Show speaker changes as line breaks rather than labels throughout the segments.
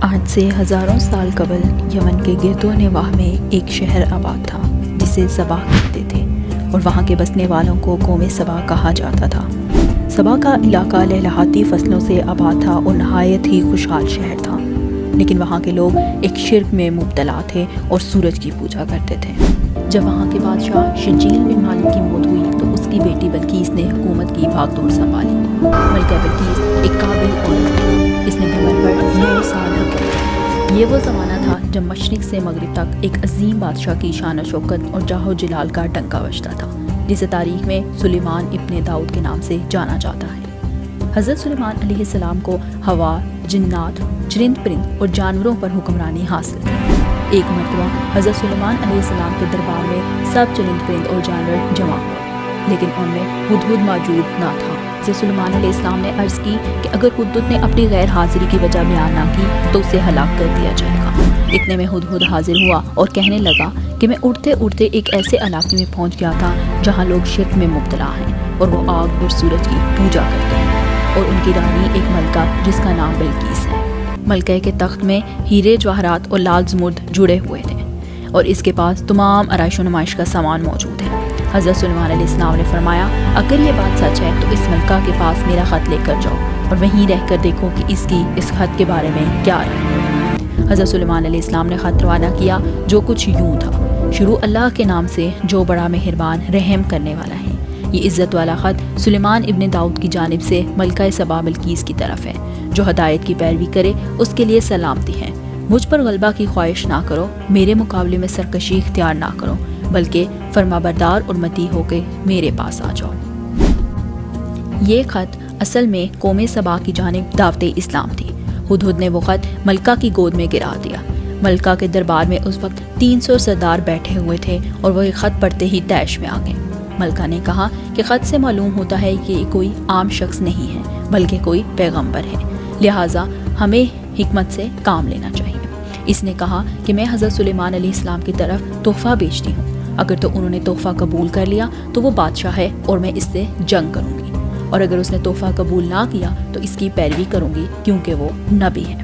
آج سے ہزاروں سال قبل یمن کے گرد و نواح میں ایک شہر آباد تھا جسے سبا کہتے تھے، اور وہاں کے بسنے والوں کو قوم سبا کہا جاتا تھا۔ سبا کا علاقہ لہلہاتی فصلوں سے آباد تھا اور نہایت ہی خوشحال شہر تھا، لیکن وہاں کے لوگ ایک شرک میں مبتلا تھے اور سورج کی پوجا کرتے تھے۔ جب وہاں کے بادشاہ شجیل بن مالک کی موت ہوئی تو اس کی بیٹی بلقیس نے حکومت کی بھاگ دوڑ سنبھالی۔ ملکہ بلقیس ایک قابل عورت تھی، اس نے گھمنڈ پر 9 سال حکم۔ یہ وہ زمانہ تھا جب مشرق سے مغرب تک ایک عظیم بادشاہ کی شان و شوکت اور جاہ و جلال کا ڈنکا بجتا تھا، جسے تاریخ میں سلیمان ابن داؤد کے نام سے جانا جاتا ہے۔ حضرت سلیمان علیہ السلام کو ہوا، جنات، چرند پرند اور جانوروں پر حکمرانی حاصل تھی۔ ایک مرتبہ حضرت سلیمان علیہ السلام کے دربار میں سب چرند پرند اور جانور جمع ہوئے، لیکن ان میں ہدہد موجود نہ تھا۔ حضرت سلیمان علیہ السلام نے عرض کی کہ اگر ہدہد نے اپنی غیر حاضری کی وجہ بیان نہ کی تو اسے ہلاک کر دیا جائے گا۔ اتنے میں ہدہد حاضر ہوا اور کہنے لگا کہ میں اڑتے اڑتے ایک ایسے علاقے میں پہنچ گیا تھا جہاں لوگ شرک میں مبتلا ہیں اور وہ آگ اور سورج کی پوجا کرتے ہیں، اور ان کی رانی ایک ملکہ جس کا نام بلقیس ہے۔ ملکہ کے تخت میں ہیرے جواہرات اور لال زمرد جڑے ہوئے تھے، اور اس کے پاس تمام آرائش و نمائش کا سامان موجود ہے۔ حضرت سلیمان علیہ السلام نے فرمایا، اگر یہ بات سچ ہے تو اس ملکہ کے پاس میرا خط لے کر جاؤ اور وہیں رہ کر دیکھو کہ اس کی اس خط کے بارے میں کیا رائے ہے۔ حضرت سلیمان علیہ السلام نے خط روانہ کیا، جو کچھ یوں تھا: شروع اللہ کے نام سے جو بڑا مہربان رحم کرنے والا ہے۔ یہ عزت والا خط سلیمان ابن داؤد کی جانب سے ملکہ سبا بلقیس کی طرف ہے۔ جو ہدایت کی پیروی کرے اس کے لیے سلامتی ہے۔ مجھ پر غلبہ کی خواہش نہ کرو، میرے مقابلے میں سرکشی اختیار نہ کرو، بلکہ فرما بردار اور مطیع ہو کے میرے پاس آ جاؤ۔ یہ خط اصل میں قوم سبا کی جانب دعوت اسلام تھی۔ ہدہد نے وہ خط ملکہ کی گود میں گرا دیا۔ ملکہ کے دربار میں اس وقت 300 سردار بیٹھے ہوئے تھے اور وہ خط پڑھتے ہی طیش میں آ گئے۔ ملکہ نے کہا کہ خط سے معلوم ہوتا ہے کہ یہ کوئی عام شخص نہیں ہے بلکہ کوئی پیغمبر ہے، لہٰذا ہمیں حکمت سے کام لینا چاہیے۔ اس نے کہا کہ میں حضرت سلیمان علیہ السلام کی طرف تحفہ بھیجتی ہوں، اگر تو انہوں نے تحفہ قبول کر لیا تو وہ بادشاہ ہے اور میں اس سے جنگ کروں گی، اور اگر اس نے تحفہ قبول نہ کیا تو اس کی پیروی کروں گی کیونکہ وہ نبی ہے۔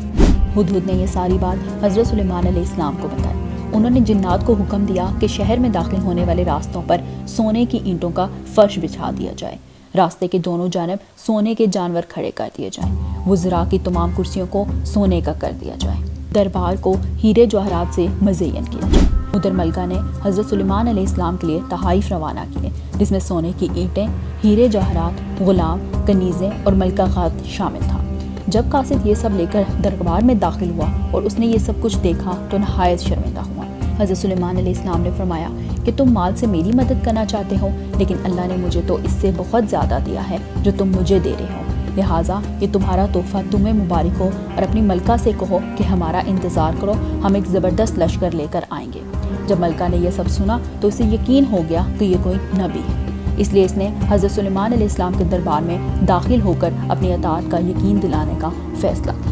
ہدہد نے یہ ساری بات حضرت سلیمان علیہ السلام کو بتائی۔ انہوں نے جنات کو حکم دیا کہ شہر میں داخل ہونے والے راستوں پر سونے کی اینٹوں کا فرش بچھا دیا جائے، راستے کے دونوں جانب سونے کے جانور کھڑے کر دیے جائیں، وزراء کی تمام کرسیوں کو سونے کا کر دیا جائے، دربار کو ہیرے جواہرات سے مزین کیا جائے۔ ادھر ملکہ نے حضرت سلیمان علیہ السلام کے لیے تحائف روانہ کیے، جس میں سونے کی اینٹیں، ہیرے جواہرات، غلام، کنیزیں اور ملکہ خط شامل تھا۔ جب قاصد یہ سب لے کر دربار میں داخل ہوا اور اس نے یہ سب کچھ دیکھا تو نہایت شرمندہ ہوا۔ حضرت سلیمان علیہ السلام نے فرمایا کہ تم مال سے میری مدد کرنا چاہتے ہو، لیکن اللہ نے مجھے تو اس سے بہت زیادہ دیا ہے جو تم مجھے دے رہے ہو، لہٰذا یہ تمہارا تحفہ تمہیں مبارک ہو، اور اپنی ملکہ سے کہو کہ ہمارا انتظار کرو، ہم ایک زبردست لشکر لے کر آئیں گے۔ جب ملکہ نے یہ سب سنا تو اسے یقین ہو گیا کہ یہ کوئی نبی ہے، اس لیے اس نے حضرت سلیمان علیہ السلام کے دربار میں داخل ہو کر اپنی اطاعت کا یقین دلانے کا فیصلہ کیا۔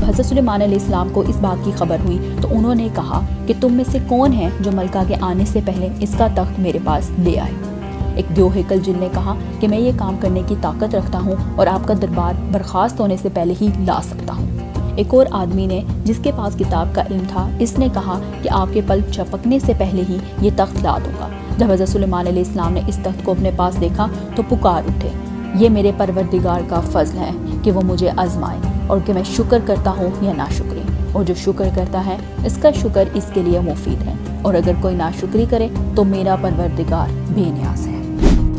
حضرت سلیمان علیہ السلام کو اس بات کی خبر ہوئی تو انہوں نے کہا کہ تم میں سے کون ہے جو ملکہ کے آنے سے پہلے اس کا تخت میرے پاس لے آئے؟ ایک دیو ہیکل جن نے کہا کہ میں یہ کام کرنے کی طاقت رکھتا ہوں اور آپ کا دربار برخاست ہونے سے پہلے ہی لا سکتا ہوں۔ ایک اور آدمی نے جس کے پاس کتاب کا علم تھا، اس نے کہا کہ آپ کے پلک جھپکنے سے پہلے ہی یہ تخت لا دوں گا۔ جب حضرت سلیمان علیہ السلام نے اس تخت کو اپنے پاس دیکھا تو پکار اٹھے، یہ میرے پروردگار کا فضل ہے کہ وہ مجھے آزمائے، اور کہ میں شکر کرتا ہوں یا ناشکری، اور جو شکر کرتا ہے اس کا شکر اس کے لیے مفید ہے، اور اگر کوئی ناشکری کرے تو میرا پروردگار بے نیاز ہے۔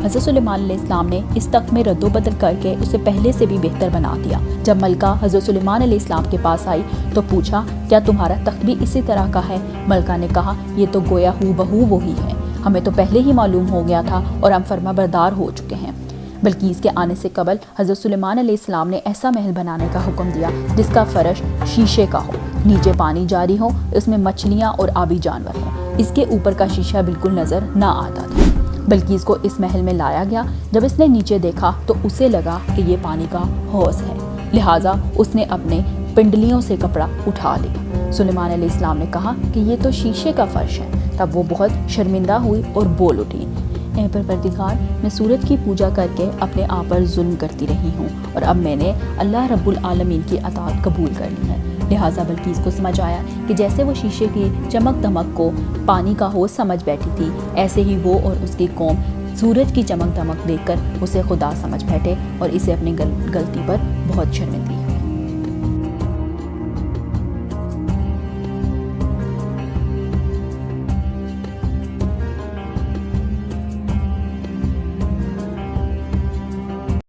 حضرت سلیمان علیہ السلام نے اس تخت میں رد و بدل کر کے اسے پہلے سے بھی بہتر بنا دیا۔ جب ملکہ حضرت سلیمان علیہ السلام کے پاس آئی تو پوچھا، کیا تمہارا تخت بھی اسی طرح کا ہے؟ ملکہ نے کہا، یہ تو گویا ہو بہو وہی ہے، ہمیں تو پہلے ہی معلوم ہو گیا تھا اور ہم فرما بردار ہو چکے ہیں۔ بلقیس کے آنے سے قبل حضرت سلیمان علیہ السلام نے ایسا محل بنانے کا حکم دیا جس کا فرش شیشے کا ہو، نیچے پانی جاری ہو، اس میں مچھلیاں اور آبی جانور ہوں، اس کے اوپر کا شیشہ بالکل نظر نہ آتا تھا۔ بلقیس کو اس محل میں لایا گیا۔ جب اس نے نیچے دیکھا تو اسے لگا کہ یہ پانی کا حوض ہے، لہٰذا اس نے اپنے پنڈلیوں سے کپڑا اٹھا لیا۔ سلیمان علیہ السلام نے کہا کہ یہ تو شیشے کا فرش ہے۔ تب وہ بہت شرمندہ ہوئی اور بول اٹھی، اے پروردگار، میں سورج کی پوجا کر کے اپنے آپ پر ظلم کرتی رہی ہوں، اور اب میں نے اللہ رب العالمین کی اطاعت قبول کر لی ہے، لہٰذا بلقیس کو سمجھ آیا کہ جیسے وہ شیشے کی چمک دمک کو پانی کا حوض سمجھ بیٹھی تھی، ایسے ہی وہ اور اس کی قوم سورج کی چمک دمک دیکھ کر اسے خدا سمجھ بیٹھے اور اسے اپنی غلطی پر بہت شرمندگی